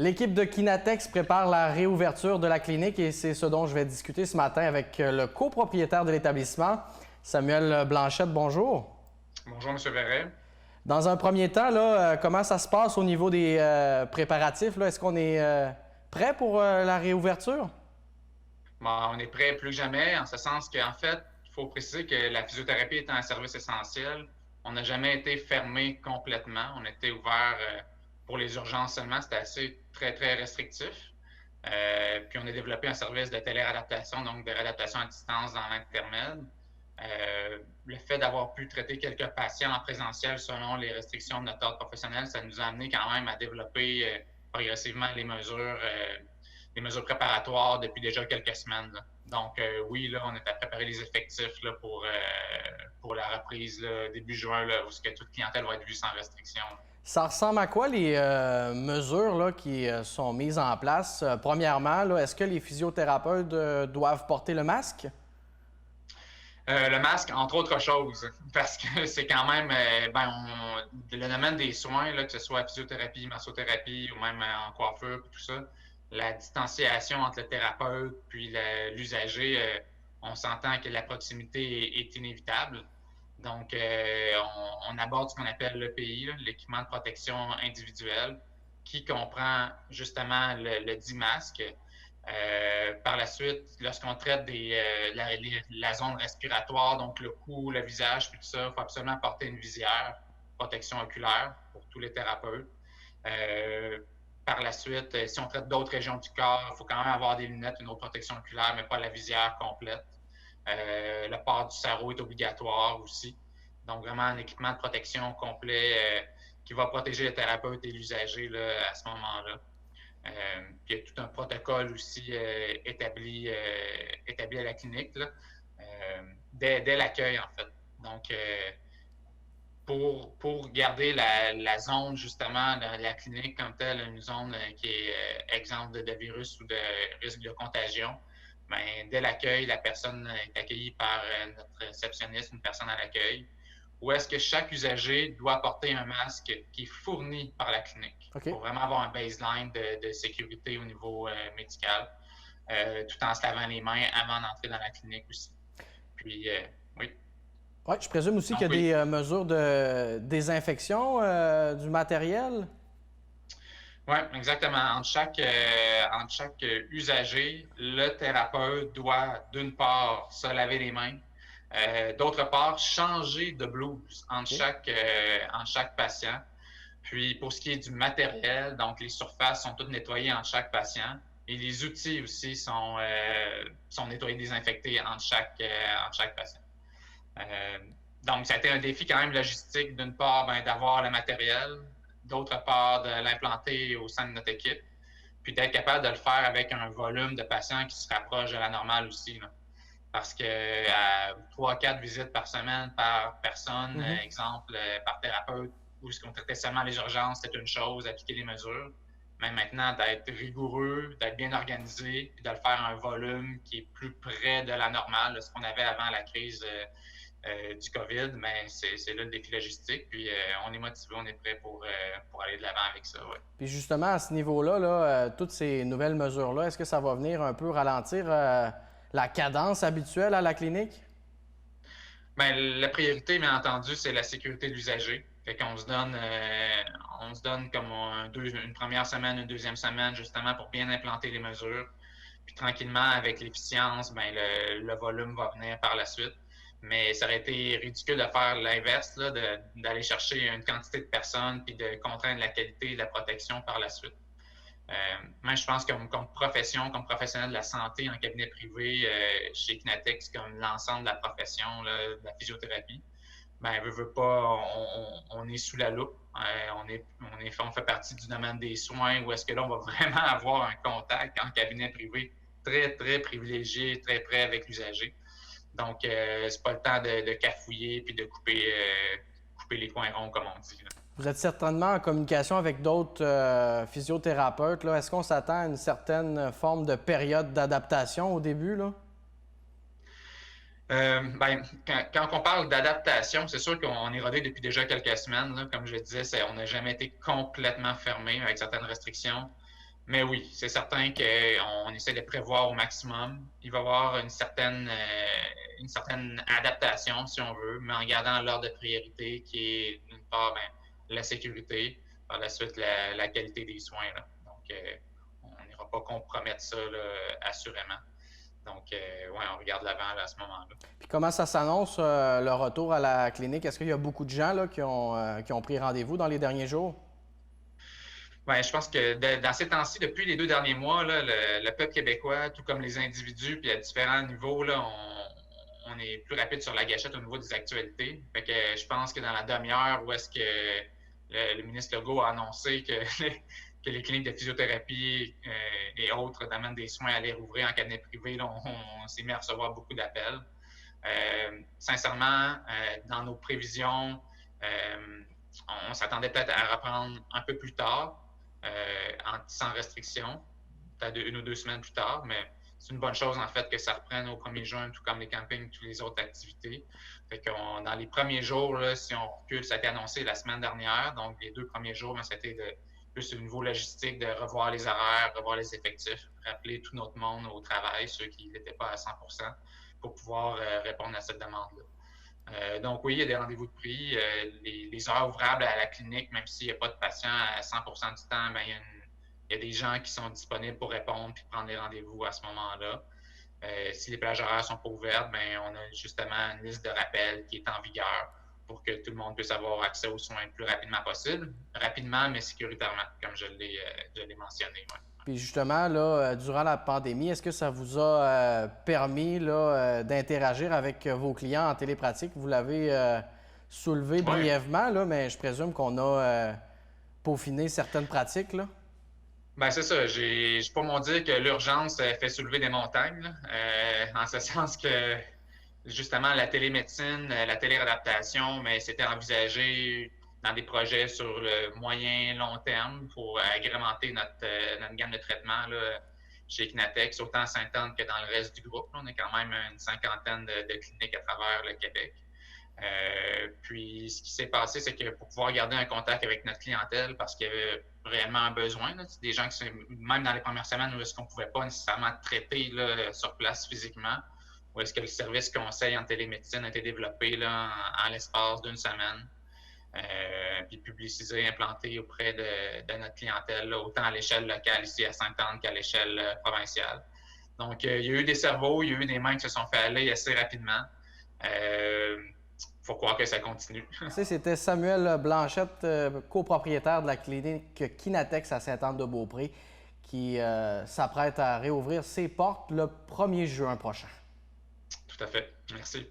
L'équipe de Kinatex prépare la réouverture de la clinique et c'est ce dont je vais discuter ce matin avec le copropriétaire de l'établissement, Samuel Blanchette. Bonjour. Bonjour, M. Verret. Dans un premier temps, là, comment ça se passe au niveau des préparatifs? Est-ce qu'on est prêt pour la réouverture? Bon, on est prêt plus que jamais, en ce sens qu'en fait, il faut préciser que la physiothérapie est un service essentiel. On n'a jamais été fermé complètement. On était ouvert pour les urgences seulement. C'était assez très restrictif. Puis on a développé un service de téléréadaptation, donc de réadaptation à distance dans l'intermède. Le fait d'avoir pu traiter quelques patients en présentiel selon les restrictions de notre ordre professionnel, ça nous a amené quand même à développer progressivement les mesures préparatoires depuis déjà quelques semaines. Là. Donc oui, là, on est à préparer les effectifs là, pour la reprise là, début juin, là, où que toute clientèle va être vue sans restriction. Ça ressemble à quoi les mesures là, qui sont mises en place? Premièrement, là, est-ce que les physiothérapeutes doivent porter le masque? Le masque, entre autres choses, parce que c'est quand même le domaine des soins, là, que ce soit physiothérapie, massothérapie ou même en coiffure, tout ça, la distanciation entre le thérapeute puis l'usager, on s'entend que la proximité est inévitable. Donc, on aborde ce qu'on appelle l'EPI, l'équipement de protection individuelle, qui comprend justement le dit masque. Par la suite, lorsqu'on traite la zone respiratoire, donc le cou, le visage, puis tout ça, il faut absolument porter une visière, protection oculaire pour tous les thérapeutes. Par la suite, si on traite d'autres régions du corps, il faut quand même avoir des lunettes, une autre protection oculaire, mais pas la visière complète. Le port du sarrau est obligatoire aussi. Donc, vraiment un équipement de protection complet qui va protéger le thérapeute et l'usager à ce moment-là. Puis il y a tout un protocole aussi établi à la clinique là, dès l'accueil, en fait. Donc, pour garder la zone, justement, la clinique comme telle, une zone qui est exempte de virus ou de risque de contagion, bien, dès l'accueil, la personne est accueillie par notre réceptionniste, une personne à l'accueil, où est-ce que chaque usager doit porter un masque qui est fourni par la clinique pour vraiment avoir un baseline de sécurité au niveau médical, tout en se lavant les mains avant d'entrer dans la clinique aussi. Puis, oui. Oui, je présume aussi qu'il y a des mesures de désinfection du matériel. Oui, exactement. Entre chaque usager, le thérapeute doit, d'une part, se laver les mains, d'autre part, changer de blouse entre chaque patient. Puis, pour ce qui est du matériel, donc les surfaces sont toutes nettoyées entre chaque patient et les outils aussi sont nettoyés, désinfectés entre chaque patient. Donc, ça a été un défi quand même logistique, d'une part, d'avoir le matériel, d'autre part, de l'implanter au sein de notre équipe, puis d'être capable de le faire avec un volume de patients qui se rapproche de la normale aussi. Là. Parce que à 3-4 visites par semaine par personne, exemple, par thérapeute, où ce qu'on traitait seulement les urgences, c'était une chose, appliquer les mesures. Mais maintenant, d'être rigoureux, d'être bien organisé, puis de le faire à un volume qui est plus près de la normale, de ce qu'on avait avant la crise du COVID, mais c'est là le défi logistique. Puis on est motivé, on est prêt pour aller de l'avant avec ça. Ouais. Puis justement, à ce niveau-là, toutes ces nouvelles mesures-là, est-ce que ça va venir un peu ralentir la cadence habituelle à la clinique? Bien, la priorité, bien entendu, c'est la sécurité de l'usager. Fait qu'on se donne comme une première semaine, une deuxième semaine, justement, pour bien implanter les mesures. Puis tranquillement, avec l'efficience, bien, le volume va venir par la suite. Mais ça aurait été ridicule de faire l'inverse, d'aller chercher une quantité de personnes puis de contraindre la qualité et la protection par la suite. Moi, je pense comme profession, comme professionnel de la santé en cabinet privé, chez Kinatex, comme l'ensemble de la profession là, de la physiothérapie, ben veut pas, on est sous la loupe. On fait partie du domaine des soins où est-ce que là, on va vraiment avoir un contact en cabinet privé très privilégié, très près avec l'usager. Donc, c'est pas le temps de cafouiller puis de couper les coins ronds, comme on dit. Là. Vous êtes certainement en communication avec d'autres physiothérapeutes. Est-ce qu'on s'attend à une certaine forme de période d'adaptation au début? Là? Quand on parle d'adaptation, c'est sûr qu'on est rodé depuis déjà quelques semaines. Là. Comme je disais, on n'a jamais été complètement fermé avec certaines restrictions. Mais oui, c'est certain qu'on essaie de prévoir au maximum. Il va y avoir une certaine adaptation, si on veut, mais en gardant l'ordre de priorité qui est, d'une part, la sécurité, par la suite, la qualité des soins. Là. Donc, on n'ira pas compromettre ça, là, assurément. Donc, ouais, on regarde l'avant à ce moment-là. Puis comment ça s'annonce, le retour à la clinique? Est-ce qu'il y a beaucoup de gens là, qui ont pris rendez-vous dans les derniers jours? Ouais, je pense que dans ces temps-ci, depuis les 2 derniers mois, là, le peuple québécois, tout comme les individus, puis à différents niveaux, là, on est plus rapide sur la gâchette au niveau des actualités. Fait que je pense que dans la demi-heure où est-ce que le ministre Legault a annoncé que, que les cliniques de physiothérapie et autres domaines des soins allaient rouvrir en cabinet privé, là, on s'est mis à recevoir beaucoup d'appels. Sincèrement, dans nos prévisions, on s'attendait peut-être à reprendre un peu plus tard. Sans restriction, peut-être 1 ou 2 semaines plus tard, mais c'est une bonne chose en fait que ça reprenne au 1er juin, tout comme les campings, toutes les autres activités. Fait dans les premiers jours, là, si on recule, ça a été annoncé la semaine dernière, donc les 2 premiers jours, c'était plus au niveau logistique de revoir les horaires, revoir les effectifs, rappeler tout notre monde au travail, ceux qui n'étaient pas à 100%, pour pouvoir répondre à cette demande-là. Donc oui, il y a des rendez-vous de pris. Les heures ouvrables à la clinique, même s'il n'y a pas de patients à 100% du temps, il y a des gens qui sont disponibles pour répondre et prendre les rendez-vous à ce moment-là. Si les plages horaires ne sont pas ouvertes, on a justement une liste de rappels qui est en vigueur pour que tout le monde puisse avoir accès aux soins le plus rapidement possible. Rapidement, mais sécuritairement, comme je l'ai mentionné. Ouais. Puis justement, là, durant la pandémie, est-ce que ça vous a permis là, d'interagir avec vos clients en télépratique? Vous l'avez soulevé brièvement, là, mais je présume qu'on a peaufiné certaines pratiques. Là. Ben c'est ça. J'ai pas mon dire que l'urgence fait soulever des montagnes, en ce sens que justement la télémédecine, la téléréadaptation, mais c'était envisagé dans des projets sur le moyen long terme pour agrémenter notre gamme de traitement là, chez Kinatex, autant à Sainte-Anne que dans le reste du groupe. Là, on est quand même une 50aine de cliniques à travers le Québec. Puis ce qui s'est passé, c'est que pour pouvoir garder un contact avec notre clientèle, parce qu'il y avait réellement un besoin, là, des gens qui, même dans les premières semaines où est-ce qu'on ne pouvait pas nécessairement traiter là, sur place physiquement, où est-ce que le service conseil en télémédecine a été développé là, en l'espace d'1 semaine, puis publicisé, implanté auprès de notre clientèle, là, autant à l'échelle locale ici à Sainte-Anne qu'à l'échelle provinciale. Donc, il y a eu des cerveaux, il y a eu des mains qui se sont fait aller assez rapidement. Faut croire que ça continue. C'était Samuel Blanchette, copropriétaire de la clinique Kinatex à Sainte-Anne-de-Beaupré, qui s'apprête à réouvrir ses portes le 1er juin prochain. Tout à fait. Merci.